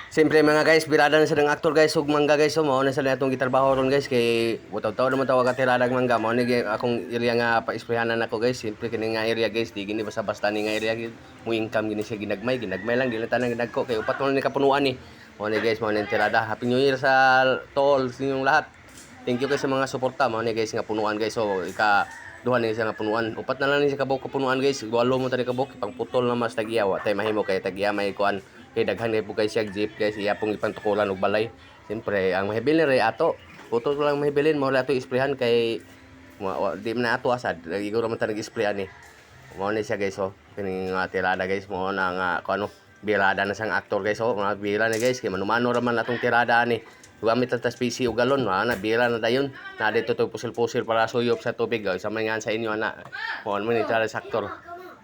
Siyempre mga guys, birada na sa ng aktor guys, ug mangga guys, so mao na sa atong gitrabaho ron guys kay butaw-taw naman tawag ka tiradag mangga, mao ni akong area nga pa-isprehanan nako guys. Siyempre kini nga area guys, di gini basta-basta ni nga area gid. Mo income gini siya ginagmay lang dili tanang ginagko kay upat mo ni kapunuan ni. Mao ni guys, mao ni tirada. Happy New Year sa tol ninyong lahat. Thank you guys sa mga suporta, mao ni guys nga punuan guys. So duha ni siya nga punuan. Upat na lang ni siya kabuk kapunuan guys. Walo mo tani kabuk pang putol na mas tagiya wa tay mahimo kay tagiya may kuan. Kay daghan kay po guys siya jeep guys iya pong ipantukulan og balay. Siyempre ang mahibilin ray ato. Puto lang mahibilin mo ato isprehan kay di man ato asad. Iguro man ta nag-isprehan ni. Mao ni siya guys oh. Kini nga tirada guys mo na nga kuno birada na sang aktor guys oh. Mga bira ni guys kay manumano ra man atong tirada ni. Gamit ta PC o galon na bira na dayon. Na dito to pusil-pusil para suyop sa tubig guys. Sa mga sa inyo ana. Mo ni tirada sa aktor.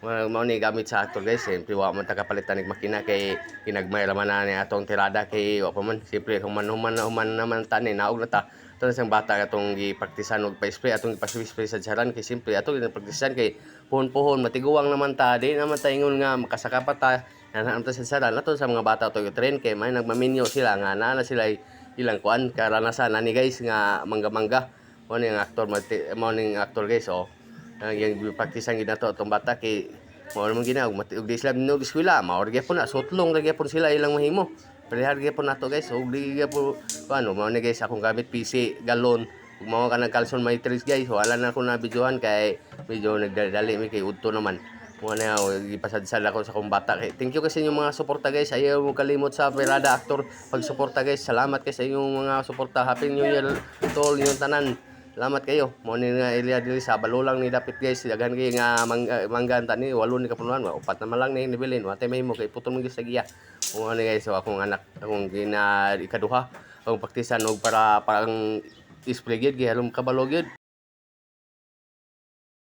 Mao ni gamit sa actor guys, siyempre wa man ta kapalitan ng makina kay kinagmay raman na ni atong tirada kay wa pa man siyempre human naman tani naog na ta to sang bata atong gipraktisan og pa-spray atong ipa-spray sa jaran kay siyempre atong gipraktisan kay puhon-puhon matiguang naman ta di naman ta ingon nga makasaka pa ta nan ta sa jaran ato sa mga bata to train kay may nagmaminyo sila nga na sila ilang kuan karanasan ani guys nga mangga-mangga mo ni actor guys oh yung praktisan gid nato atong bata kay mao man gina og di sila minog eskwela mao gyapon na sutlong gyapon sila ilang mahimo parehar gyapon nato guys og di gyapon ano mao ni guys akong gamit PC galon ug mao ka nagkalson matrix guys wala na ako na videohan kay medyo nagdali mi kay udto naman mo na gipasadsad ako sa akong bata kay thank you kasi inyong mga suporta guys ayaw mo kalimot sa Pirada Actor pagsuporta guys salamat kay sa inyong mga suporta happy new year to all inyong tanan. Salamat kayo. Mo ni nga area dili sa balulang ni dapit guys. Daghan kay nga manggan tani walo ni kapunuan. Upat na lang ni nibilin. Wa tay mahimo kay putol man gyud sa giya. Mo ni guys so akong anak akong ikaduha akong praktisan og para pang display gyud gihalom kabalo gyud.